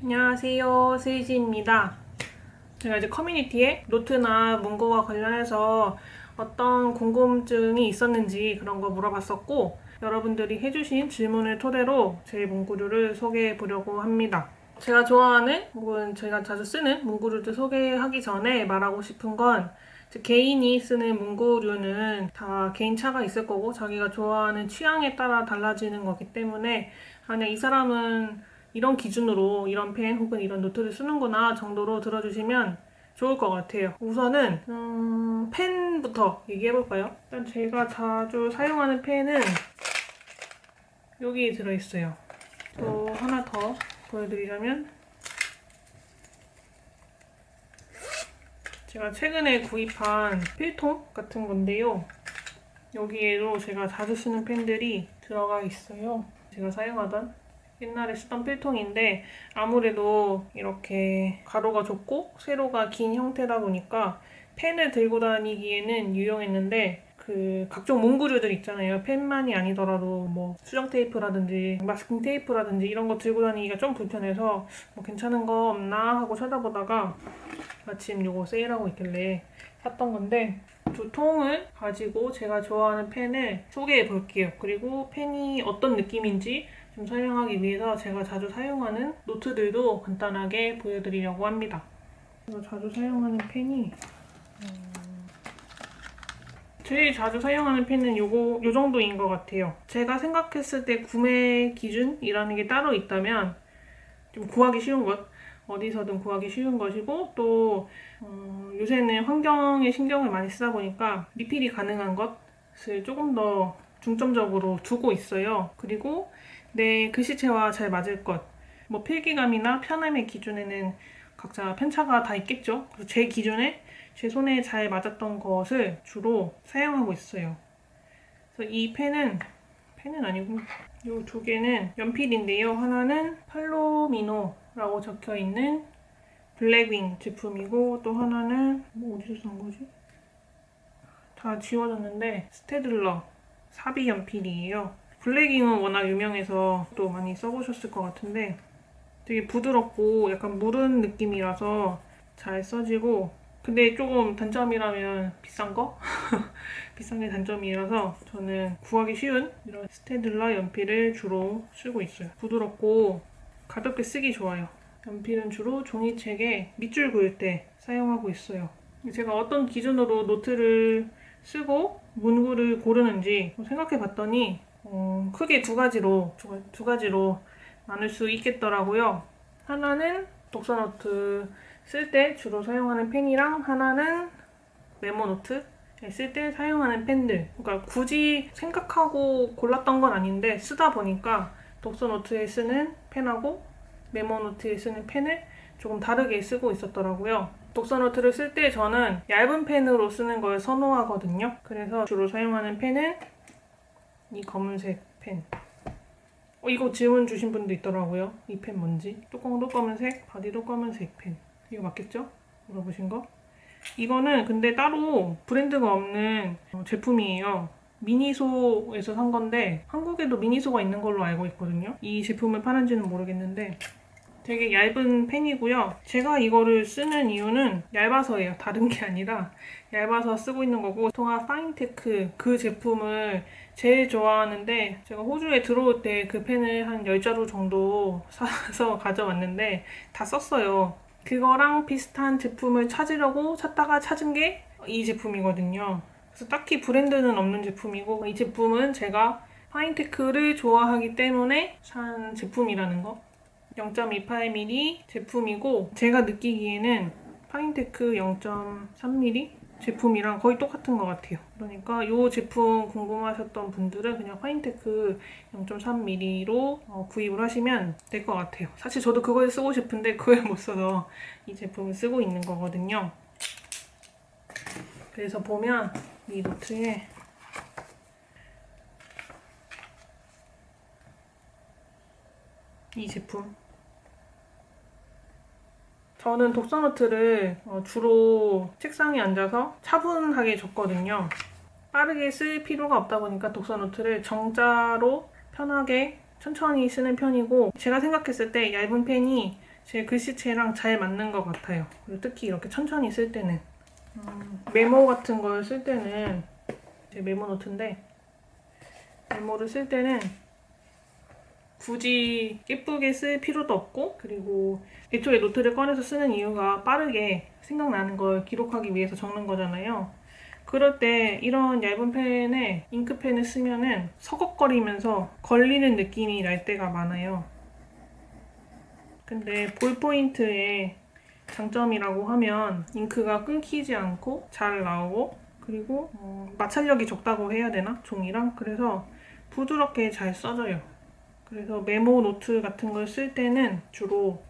안녕하세요, 스이지입니다. 제가 이제 커뮤니티에 노트나 문구와 관련해서 어떤 궁금증이 있었는지 그런 거 물어봤었고, 여러분들이 해주신 질문을 토대로 제 문구류를 소개해 보려고 합니다. 제가 좋아하는 혹은 제가 자주 쓰는 문구류들 소개하기 전에 말하고 싶은 건, 개인이 쓰는 문구류는 다 개인차가 있을 거고 자기가 좋아하는 취향에 따라 달라지는 거기 때문에 만약 이 사람은 이런 기준으로 이런 펜 혹은 이런 노트를 쓰는구나 정도로 들어주시면 좋을 것 같아요. 우선은 펜부터 얘기해볼까요? 일단 제가 자주 사용하는 펜은 여기 들어있어요. 또 하나 더 보여드리자면 제가 최근에 구입한 필통 같은 건데요. 여기에도 제가 자주 쓰는 펜들이 들어가 있어요. 제가 사용하던 옛날에 쓰던 필통인데 아무래도 이렇게 가로가 좁고 세로가 긴 형태다 보니까 펜을 들고 다니기에는 유용했는데 그 각종 문구류들 있잖아요. 펜만이 아니더라도 뭐 수정 테이프라든지 마스킹 테이프라든지 이런 거 들고 다니기가 좀 불편해서 뭐 괜찮은 거 없나 하고 찾아보다가 마침 이거 세일하고 있길래 샀던 건데 두 통을 가지고 제가 좋아하는 펜을 소개해 볼게요. 그리고 펜이 어떤 느낌인지 좀 설명하기 위해서 제가 자주 사용하는 노트들도 간단하게 보여드리려고 합니다. 제가 자주 사용하는 펜이 제일 자주 사용하는 펜은 요 정도인 것 같아요. 제가 생각했을 때 구매 기준이라는 게 따로 있다면 좀 구하기 쉬운 것, 어디서든 구하기 쉬운 것이고 또 요새는 환경에 신경을 많이 쓰다 보니까 리필이 가능한 것을 조금 더 중점적으로 두고 있어요. 그리고 내 글씨체와 잘 맞을 것, 뭐 필기감이나 편함의 기준에는 각자 편차가 다 있겠죠. 그래서 제 기준에 제 손에 잘 맞았던 것을 주로 사용하고 있어요. 그래서 이 펜은 아니고 이 두 개는 연필인데요. 하나는 팔로미노라고 적혀있는 블랙윙 제품이고 또 하나는 뭐 어디서 산 거지? 다 지워졌는데 스테들러 사비 연필이에요. 블랙윙은 워낙 유명해서 또 많이 써보셨을 것 같은데 되게 부드럽고 약간 무른 느낌이라서 잘 써지고 근데 조금 단점이라면 비싼 거? 비싼 게 단점이라서 저는 구하기 쉬운 이런 스테들러 연필을 주로 쓰고 있어요. 부드럽고 가볍게 쓰기 좋아요. 연필은 주로 종이책에 밑줄 그을 때 사용하고 있어요. 제가 어떤 기준으로 노트를 쓰고 문구를 고르는지 생각해 봤더니 크게 두 가지로 나눌 수 있겠더라고요. 하나는 독서노트 쓸 때 주로 사용하는 펜이랑 하나는 메모노트 쓸 때 사용하는 펜들. 그러니까 굳이 생각하고 골랐던 건 아닌데 쓰다 보니까 독서노트에 쓰는 펜하고 메모노트에 쓰는 펜을 조금 다르게 쓰고 있었더라고요. 독서노트를 쓸 때 저는 얇은 펜으로 쓰는 걸 선호하거든요. 그래서 주로 사용하는 펜은 이 검은색 펜. 이거 질문 주신 분도 있더라고요. 이 펜 뭔지. 뚜껑도 검은색, 바디도 검은색 펜. 이거 맞겠죠? 물어보신 거? 이거는 근데 따로 브랜드가 없는 제품이에요. 미니소에서 산 건데 한국에도 미니소가 있는 걸로 알고 있거든요. 이 제품을 파는지는 모르겠는데 되게 얇은 펜이고요. 제가 이거를 쓰는 이유는 얇아서예요. 다른 게 아니라 얇아서 쓰고 있는 거고 통화 파인테크 그 제품을 제일 좋아하는데 제가 호주에 들어올 때 그 펜을 한 10자루 정도 사서 가져왔는데 다 썼어요. 그거랑 비슷한 제품을 찾으려고 찾다가 찾은 게 이 제품이거든요. 그래서 딱히 브랜드는 없는 제품이고 이 제품은 제가 파인테크를 좋아하기 때문에 산 제품이라는 거. 0.28mm 제품이고 제가 느끼기에는 파인테크 0.3mm 제품이랑 거의 똑같은 것 같아요. 그러니까 이 제품 궁금하셨던 분들은 그냥 파인테크 0.3mm로 구입을 하시면 될 것 같아요. 사실 저도 그걸 쓰고 싶은데 그걸 못 써서 이 제품을 쓰고 있는 거거든요. 그래서 보면 이 노트에 이 제품 저는 독서노트를 주로 책상에 앉아서 차분하게 적거든요. 빠르게 쓸 필요가 없다 보니까 독서노트를 정자로 편하게 천천히 쓰는 편이고 제가 생각했을 때 얇은 펜이 제 글씨체랑 잘 맞는 것 같아요. 그리고 특히 이렇게 천천히 쓸 때는 메모 같은 걸 쓸 때는 제 메모 노트인데 메모를 쓸 때는 굳이 예쁘게 쓸 필요도 없고 그리고 애초에 노트를 꺼내서 쓰는 이유가 빠르게 생각나는 걸 기록하기 위해서 적는 거잖아요. 그럴 때 이런 얇은 펜에 잉크펜을 쓰면은 서걱거리면서 걸리는 느낌이 날 때가 많아요. 근데 볼포인트의 장점이라고 하면 잉크가 끊기지 않고 잘 나오고 그리고 마찰력이 적다고 해야 되나? 종이랑? 그래서 부드럽게 잘 써져요. 그래서 메모 노트 같은 걸 쓸 때는 주로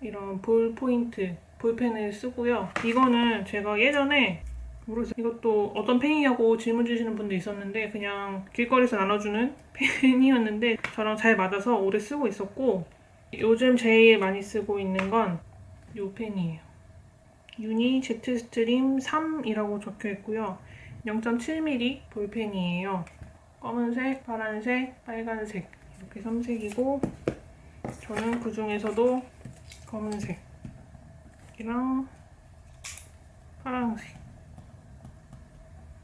이런 볼포인트 볼펜을 쓰고요. 이거는 제가 예전에 모르겠어요. 이것도 어떤 펜이냐고 질문 주시는 분도 있었는데 그냥 길거리에서 나눠주는 펜이었는데 저랑 잘 맞아서 오래 쓰고 있었고 요즘 제일 많이 쓰고 있는 건 이 펜이에요. 유니 제트스트림 3이라고 적혀 있고요. 0.7mm 볼펜이에요. 검은색, 파란색, 빨간색 이렇게 3색이고 저는 그 중에서도 검은색이랑 파란색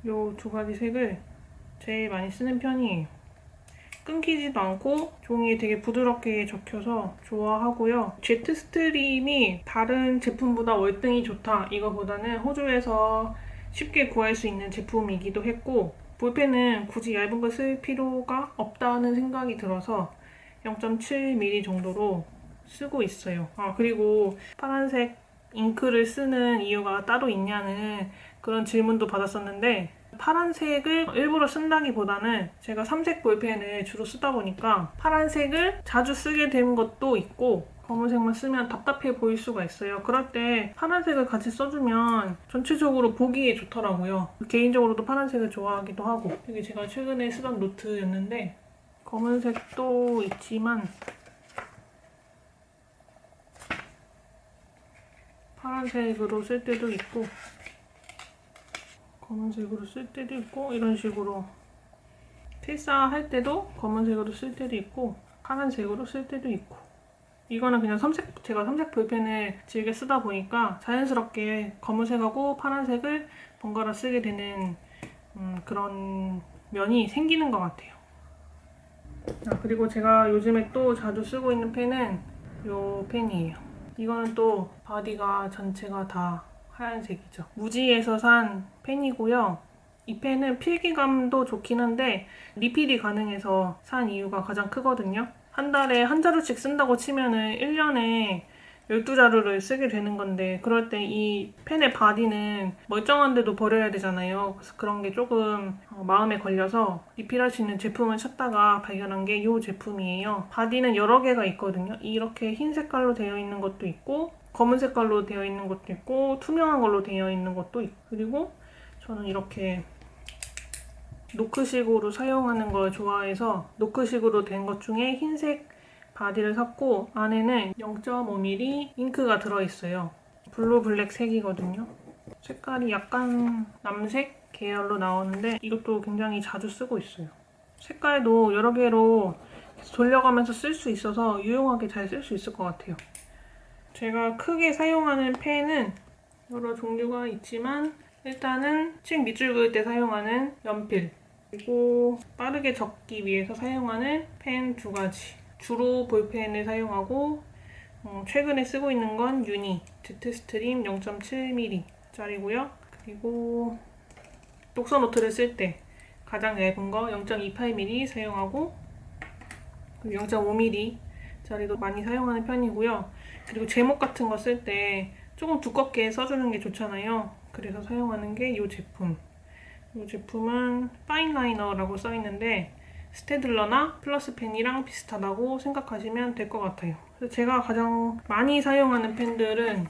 요 두 가지 색을 제일 많이 쓰는 편이에요. 끊기지도 않고 종이에 되게 부드럽게 적혀서 좋아하고요. 제트 스트림이 다른 제품보다 월등히 좋다. 이거보다는 호주에서 쉽게 구할 수 있는 제품이기도 했고 볼펜은 굳이 얇은 걸 쓸 필요가 없다는 생각이 들어서 0.7mm 정도로 쓰고 있어요. 그리고 파란색 잉크를 쓰는 이유가 따로 있냐는 그런 질문도 받았었는데 파란색을 일부러 쓴다기보다는 제가 3색 볼펜을 주로 쓰다 보니까 파란색을 자주 쓰게 된 것도 있고 검은색만 쓰면 답답해 보일 수가 있어요. 그럴 때 파란색을 같이 써주면 전체적으로 보기에 좋더라고요. 개인적으로도 파란색을 좋아하기도 하고 이게 제가 최근에 쓰던 노트였는데 검은색도 있지만 파란색으로 쓸 때도 있고 검은색으로 쓸 때도 있고 이런 식으로 필사할 때도 검은색으로 쓸 때도 있고 파란색으로 쓸 때도 있고 이거는 그냥 제가 삼색 볼펜을 즐겨 쓰다 보니까 자연스럽게 검은색하고 파란색을 번갈아 쓰게 되는 그런 면이 생기는 것 같아요. 그리고 제가 요즘에 또 자주 쓰고 있는 펜은 이 펜이에요. 이거는 또 바디가 전체가 다 하얀색이죠. 무지에서 산 펜이고요. 이 펜은 필기감도 좋긴 한데 리필이 가능해서 산 이유가 가장 크거든요. 한 달에 한 자루씩 쓴다고 치면은 1년에 12자루를 쓰게 되는 건데 그럴 때 이 펜의 바디는 멀쩡한데도 버려야 되잖아요. 그래서 그런 게 조금 마음에 걸려서 리필할 수 있는 제품을 찾다가 발견한 게 이 제품이에요. 바디는 여러 개가 있거든요. 이렇게 흰 색깔로 되어 있는 것도 있고 검은 색깔로 되어 있는 것도 있고 투명한 걸로 되어 있는 것도 있고 그리고 저는 이렇게 노크식으로 사용하는 걸 좋아해서 노크식으로 된 것 중에 흰색 바디를 샀고 안에는 0.5mm 잉크가 들어있어요. 블루 블랙 색이거든요. 색깔이 약간 남색 계열로 나오는데 이것도 굉장히 자주 쓰고 있어요. 색깔도 여러 개로 돌려가면서 쓸 수 있어서 유용하게 잘 쓸 수 있을 것 같아요. 제가 크게 사용하는 펜은 여러 종류가 있지만 일단은 책 밑줄 그을 때 사용하는 연필 그리고 빠르게 적기 위해서 사용하는 펜 두 가지 주로 볼펜을 사용하고 최근에 쓰고 있는 건 유니 제트스트림 0.7mm 짜리고요. 그리고 독서 노트를 쓸 때 가장 얇은 거 0.28mm 사용하고 그리고 0.5mm 짜리도 많이 사용하는 편이고요. 그리고 제목 같은 거 쓸 때 조금 두껍게 써주는 게 좋잖아요. 그래서 사용하는 게 이 제품. 이 제품은 파인라이너라고 써있는데 스테들러나 플러스펜이랑 비슷하다고 생각하시면 될 것 같아요. 그래서 제가 가장 많이 사용하는 펜들은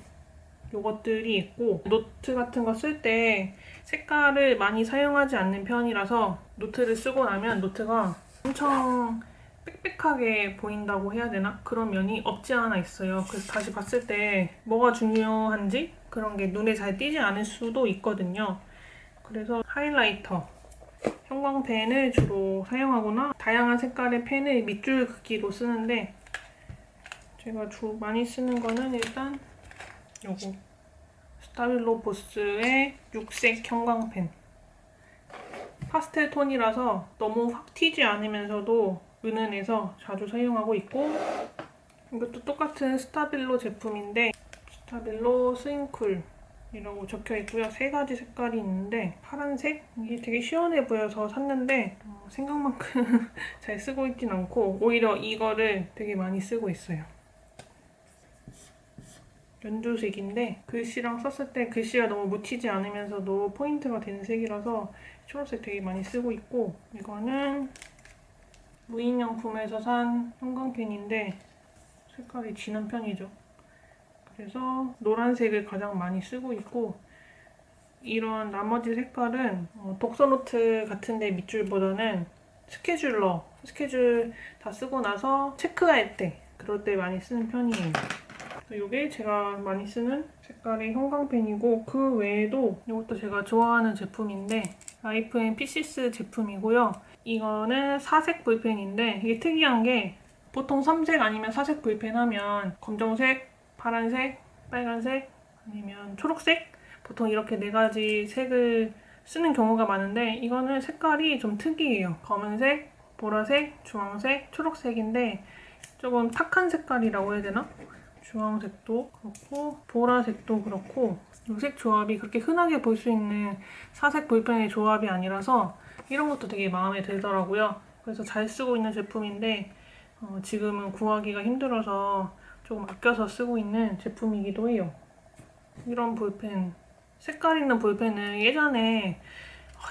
이것들이 있고 노트 같은 거 쓸 때 색깔을 많이 사용하지 않는 편이라서 노트를 쓰고 나면 노트가 엄청 빽빽하게 보인다고 해야 되나? 그런 면이 없지 않아 있어요. 그래서 다시 봤을 때 뭐가 중요한지 그런 게 눈에 잘 띄지 않을 수도 있거든요. 그래서 하이라이터, 형광펜을 주로 사용하거나 다양한 색깔의 펜을 밑줄 긋기로 쓰는데 제가 많이 쓰는 거는 일단 요거 스타빌로 보스의 육색 형광펜. 파스텔 톤이라서 너무 확 튀지 않으면서도 은은해서 자주 사용하고 있고, 이것도 똑같은 스타빌로 제품인데 스타빌로 스윙쿨이라고 적혀 있고요. 3가지 색깔이 있는데 파란색? 이게 되게 시원해 보여서 샀는데 생각만큼 잘 쓰고 있진 않고 오히려 이거를 되게 많이 쓰고 있어요. 연두색인데 글씨랑 썼을 때 글씨가 너무 묻히지 않으면서도 포인트가 되는 색이라서 초록색 되게 많이 쓰고 있고, 이거는 무인양품에서 산 형광펜인데 색깔이 진한 편이죠. 그래서 노란색을 가장 많이 쓰고 있고, 이런 나머지 색깔은 독서노트 같은데 밑줄보다는 스케줄 다 쓰고 나서 체크할 때, 그럴 때 많이 쓰는 편이에요. 이게 제가 많이 쓰는 색깔의 형광펜이고, 그 외에도 이것도 제가 좋아하는 제품인데 라이프 앤 피시스 제품이고요. 이거는 4색 볼펜인데 이게 특이한 게 보통 3색 아니면 4색 볼펜 하면 검정색, 파란색, 빨간색 아니면 초록색, 보통 이렇게 4가지 색을 쓰는 경우가 많은데 이거는 색깔이 좀 특이해요. 검은색, 보라색, 주황색, 초록색인데 조금 탁한 색깔이라고 해야 되나? 주황색도 그렇고 보라색도 그렇고 이 색 조합이 그렇게 흔하게 볼 수 있는 4색 볼펜의 조합이 아니라서 이런 것도 되게 마음에 들더라고요. 그래서 잘 쓰고 있는 제품인데 지금은 구하기가 힘들어서 조금 아껴서 쓰고 있는 제품이기도 해요. 이런 볼펜, 색깔 있는 볼펜은 예전에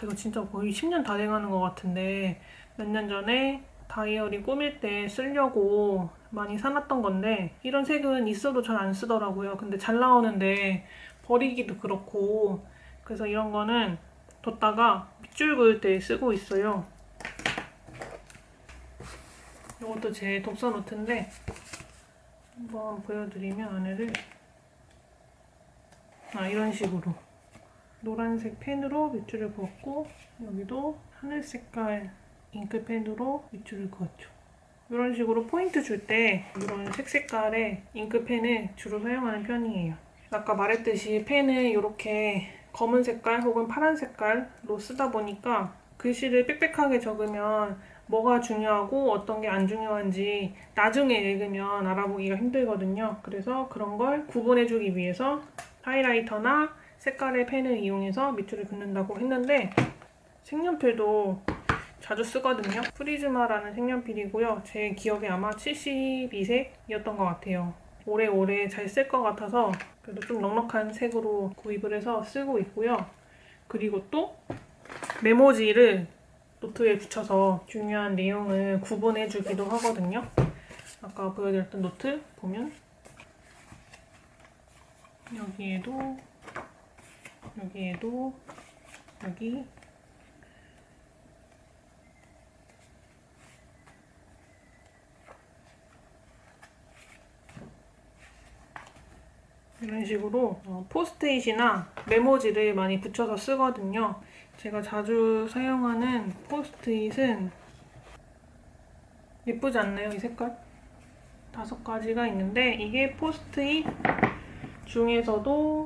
이거 진짜 거의 10년 다 돼가는 것 같은데 몇 년 전에 다이어리 꾸밀 때 쓰려고 많이 사놨던 건데 이런 색은 있어도 잘 안 쓰더라고요. 근데 잘 나오는데 버리기도 그렇고, 그래서 이런 거는 뒀다가 밑줄 그을 때 쓰고 있어요. 이것도 제 독서 노트인데 한번 보여드리면 안에를 이런 식으로 노란색 펜으로 밑줄을 그었고, 여기도 하늘 색깔 잉크펜으로 밑줄을 그었죠. 이런 식으로 포인트 줄 때 이런 색깔의 잉크펜을 주로 사용하는 편이에요. 아까 말했듯이 펜을 이렇게 검은 색깔 혹은 파란 색깔로 쓰다 보니까 글씨를 빽빽하게 적으면 뭐가 중요하고 어떤 게 안 중요한지 나중에 읽으면 알아보기가 힘들거든요. 그래서 그런 걸 구분해주기 위해서 하이라이터나 색깔의 펜을 이용해서 밑줄을 긋는다고 했는데, 색연필도 자주 쓰거든요. 프리즈마라는 색연필이고요. 제 기억에 아마 72색이었던 것 같아요. 오래오래 잘 쓸 것 같아서 그래도 좀 넉넉한 색으로 구입을 해서 쓰고 있고요. 그리고 또 메모지를 노트에 붙여서 중요한 내용을 구분해주기도 하거든요. 아까 보여드렸던 노트 보면 여기에도 여기 이런 식으로 포스트잇이나 메모지를 많이 붙여서 쓰거든요. 제가 자주 사용하는 포스트잇은 예쁘지 않나요? 이 색깔? 5가지가 있는데 이게 포스트잇 중에서도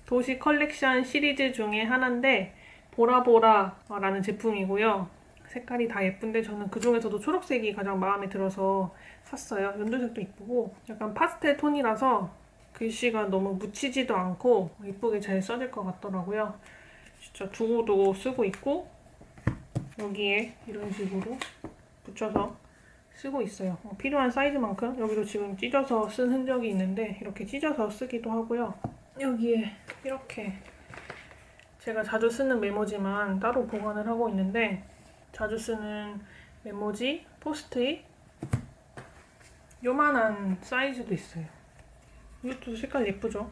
도시 컬렉션 시리즈 중에 하나인데 보라보라라는 제품이고요. 색깔이 다 예쁜데 저는 그 중에서도 초록색이 가장 마음에 들어서 샀어요. 연두색도 이쁘고 약간 파스텔 톤이라서 글씨가 너무 묻히지도 않고 예쁘게 잘 써질 것 같더라고요. 진짜 두고두고 쓰고 있고 여기에 이런 식으로 붙여서 쓰고 있어요. 필요한 사이즈만큼 여기도 지금 찢어서 쓴 흔적이 있는데 이렇게 찢어서 쓰기도 하고요. 여기에 이렇게 제가 자주 쓰는 메모지만 따로 보관을 하고 있는데 자주 쓰는 메모지, 포스트잇 요만한 사이즈도 있어요. 이것도 색깔 예쁘죠?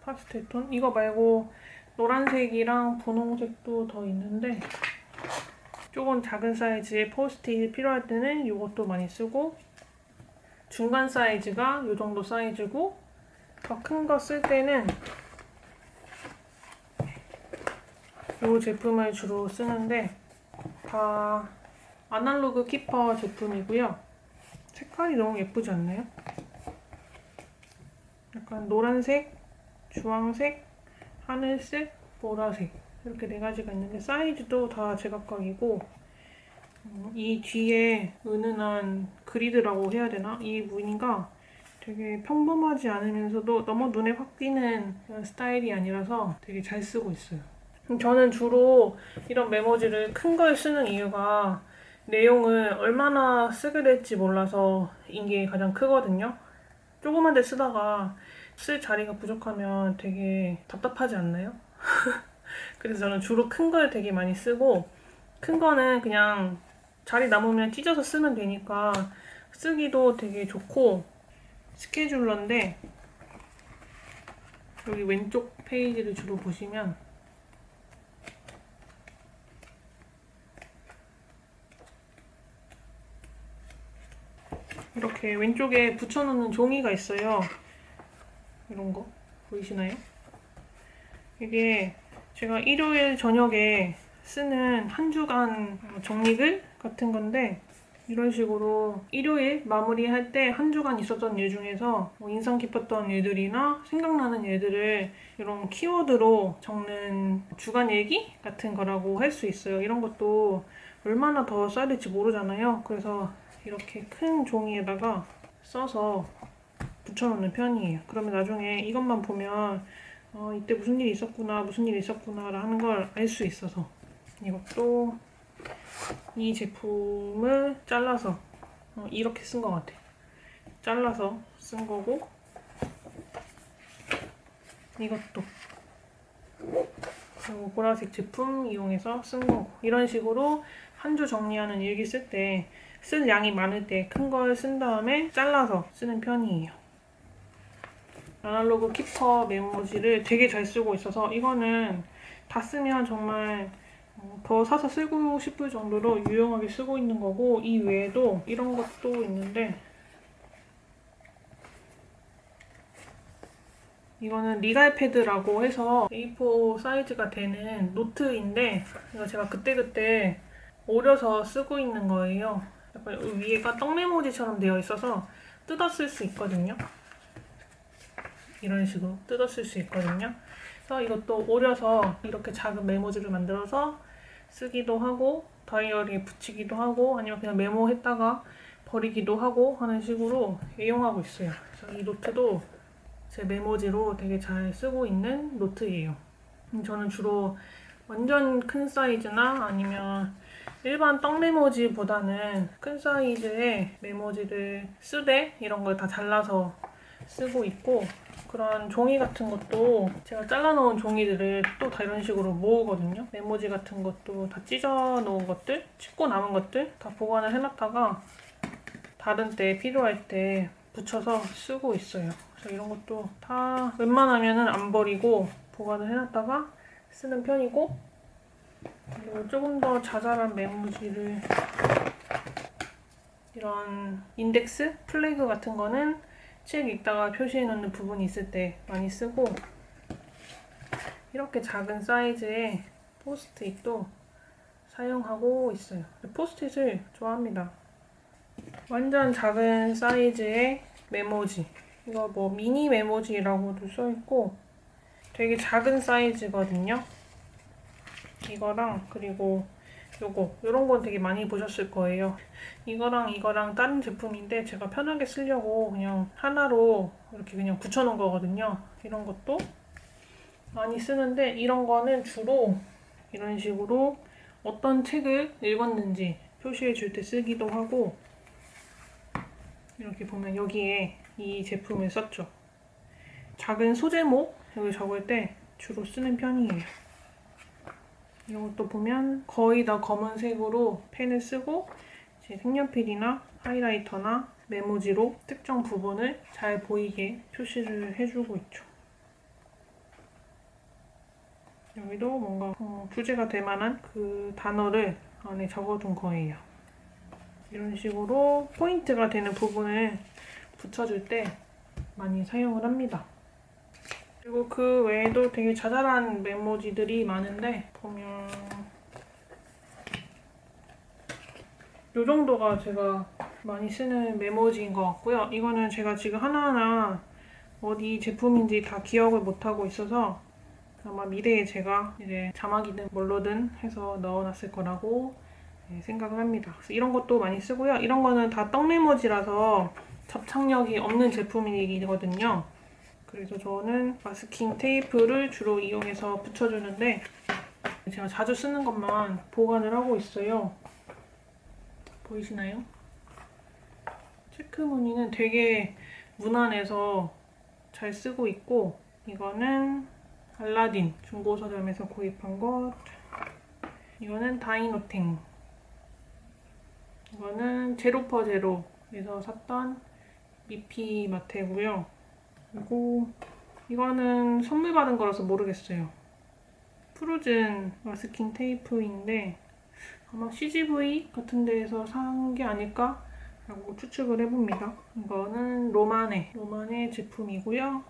파스텔 톤? 이거 말고 노란색이랑 분홍색도 더 있는데 조금 작은 사이즈의 포스트잇이 필요할 때는 이것도 많이 쓰고, 중간 사이즈가 이 정도 사이즈고 더 큰 거 쓸 때는 이 제품을 주로 쓰는데 다 아날로그 키퍼 제품이고요. 색깔이 너무 예쁘지 않나요? 약간 노란색, 주황색, 하늘색, 보라색 이렇게 네 가지가 있는데 사이즈도 다 제각각이고 이 뒤에 은은한 그리드라고 해야 되나? 이 무늬가 되게 평범하지 않으면서도 너무 눈에 확 띄는 그런 스타일이 아니라서 되게 잘 쓰고 있어요. 저는 주로 이런 메모지를 큰 걸 쓰는 이유가 내용을 얼마나 쓰게 될지 몰라서 인 게 가장 크거든요. 조그만 데 쓰다가 쓸 자리가 부족하면 되게 답답하지 않나요? 그래서 저는 주로 큰 걸 되게 많이 쓰고 큰 거는 그냥 자리 남으면 찢어서 쓰면 되니까 쓰기도 되게 좋고 스케줄러인데 여기 왼쪽 페이지를 주로 보시면 이렇게 왼쪽에 붙여놓는 종이가 있어요. 이런 거 보이시나요? 이게 제가 일요일 저녁에 쓰는 한 주간 정리글 같은 건데 이런 식으로 일요일 마무리할 때 한 주간 있었던 일 중에서 인상 깊었던 일들이나 생각나는 일들을 이런 키워드로 적는 주간 일기 같은 거라고 할 수 있어요. 이런 것도 얼마나 더 써야 될지 모르잖아요. 그래서 이렇게 큰 종이에다가 써서 붙여놓는 편이에요. 그러면 나중에 이것만 보면 이때 무슨 일이 있었구나, 무슨 일이 있었구나 하는 걸 알 수 있어서 이것도 이 제품을 잘라서 이렇게 쓴 것 같아요. 잘라서 쓴 거고 이것도 그리고 보라색 제품 이용해서 쓴 거고 이런 식으로 한 주 정리하는 일기 쓸 때 쓸 양이 많을 때 큰 걸 쓴 다음에 잘라서 쓰는 편이에요. 아날로그 키퍼 메모지를 되게 잘 쓰고 있어서 이거는 다 쓰면 정말 더 사서 쓰고 싶을 정도로 유용하게 쓰고 있는 거고 이 외에도 이런 것도 있는데 이거는 리갈 패드라고 해서 A4 사이즈가 되는 노트인데 이거 제가 그때그때 오려서 쓰고 있는 거예요. 약간 위에가 떡메모지처럼 되어 있어서 뜯어 쓸 수 있거든요. 이런 식으로 뜯어 쓸 수 있거든요. 그래서 이것도 오려서 이렇게 작은 메모지를 만들어서 쓰기도 하고 다이어리에 붙이기도 하고 아니면 그냥 메모했다가 버리기도 하고 하는 식으로 이용하고 있어요. 그래서 이 노트도 제 메모지로 되게 잘 쓰고 있는 노트예요. 저는 주로 완전 큰 사이즈나 아니면 일반 떡 메모지보다는 큰 사이즈의 메모지를 쓰되 이런 걸 다 잘라서 쓰고 있고 그런 종이 같은 것도 제가 잘라놓은 종이들을 또 다 이런 식으로 모으거든요. 메모지 같은 것도 다 찢어놓은 것들, 찢고 남은 것들 다 보관을 해놨다가 다른 때 필요할 때 붙여서 쓰고 있어요. 그래서 이런 것도 다 웬만하면 안 버리고 보관을 해놨다가 쓰는 편이고 그리고 조금 더 자잘한 메모지를 이런 인덱스, 플래그 같은 거는 책 읽다가 표시해놓는 부분이 있을 때 많이 쓰고 이렇게 작은 사이즈의 포스트잇도 사용하고 있어요. 포스트잇을 좋아합니다. 완전 작은 사이즈의 메모지 이거 뭐 미니 메모지라고도 써있고 되게 작은 사이즈거든요. 이거랑 그리고 요거 이런 건 되게 많이 보셨을 거예요. 이거랑 다른 제품인데 제가 편하게 쓰려고 그냥 하나로 이렇게 그냥 붙여놓은 거거든요. 이런 것도 많이 쓰는데 이런 거는 주로 이런 식으로 어떤 책을 읽었는지 표시해 줄 때 쓰기도 하고 이렇게 보면 여기에 이 제품을 썼죠. 작은 소제목 여기 적을 때 주로 쓰는 편이에요. 이런 것도 보면 거의 다 검은색으로 펜을 쓰고 제 색연필이나 하이라이터나 메모지로 특정 부분을 잘 보이게 표시를 해주고 있죠. 여기도 뭔가 주제가 될 만한 그 단어를 안에 적어둔 거예요. 이런 식으로 포인트가 되는 부분을 붙여줄 때 많이 사용을 합니다. 그리고 그 외에도 되게 자잘한 메모지들이 많은데 보면 이 정도가 제가 많이 쓰는 메모지인 것 같고요. 이거는 제가 지금 하나하나 어디 제품인지 다 기억을 못하고 있어서 아마 미래에 제가 이제 자막이든 뭘로든 해서 넣어놨을 거라고 생각을 합니다. 그래서 이런 것도 많이 쓰고요. 이런 거는 다 떡메모지라서 접착력이 없는 제품이거든요. 그래서 저는 마스킹 테이프를 주로 이용해서 붙여주는데 제가 자주 쓰는 것만 보관을 하고 있어요. 보이시나요? 체크 무늬는 되게 무난해서 잘 쓰고 있고, 이거는 알라딘 중고 서점에서 구입한 것. 이거는 다이노탱. 이거는 제로퍼 제로에서 샀던 미피 마테고요. 그리고 이거는 선물 받은 거라서 모르겠어요. 프로즌 마스킹 테이프인데 아마 CGV 같은 데에서 산 게 아닐까? 라고 추측을 해봅니다. 이거는 로마네 제품이고요.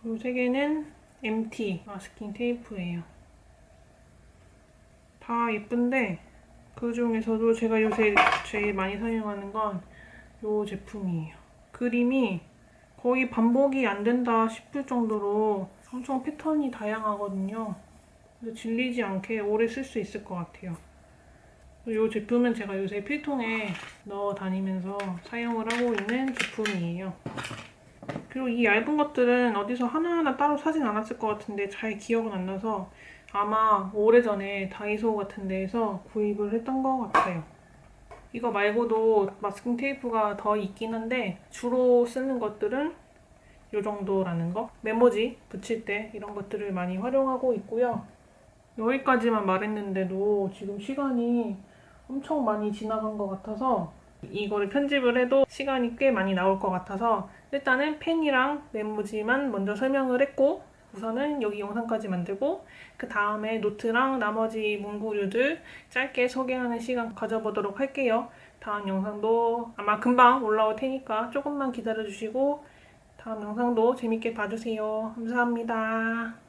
이 세 개는 MT 마스킹 테이프예요. 다 예쁜데 그 중에서도 제가 요새 제일 많이 사용하는 건 이 제품이에요. 그림이 거의 반복이 안 된다 싶을 정도로 엄청 패턴이 다양하거든요. 그래서 질리지 않게 오래 쓸 수 있을 것 같아요. 이 제품은 제가 요새 필통에 넣어 다니면서 사용을 하고 있는 제품이에요. 그리고 이 얇은 것들은 어디서 하나하나 따로 사진 않았을 것 같은데 잘 기억은 안 나서 아마 오래전에 다이소 같은 데에서 구입을 했던 것 같아요. 이거 말고도 마스킹 테이프가 더 있긴 한데 주로 쓰는 것들은 이 정도라는 거. 메모지 붙일 때 이런 것들을 많이 활용하고 있고요. 여기까지만 말했는데도 지금 시간이 엄청 많이 지나간 것 같아서 이거를 편집을 해도 시간이 꽤 많이 나올 것 같아서 일단은 펜이랑 메모지만 먼저 설명을 했고, 우선은 여기 영상까지 만들고 그 다음에 노트랑 나머지 문구류들 짧게 소개하는 시간 가져보도록 할게요. 다음 영상도 아마 금방 올라올 테니까 조금만 기다려주시고 다음 영상도 재밌게 봐주세요. 감사합니다.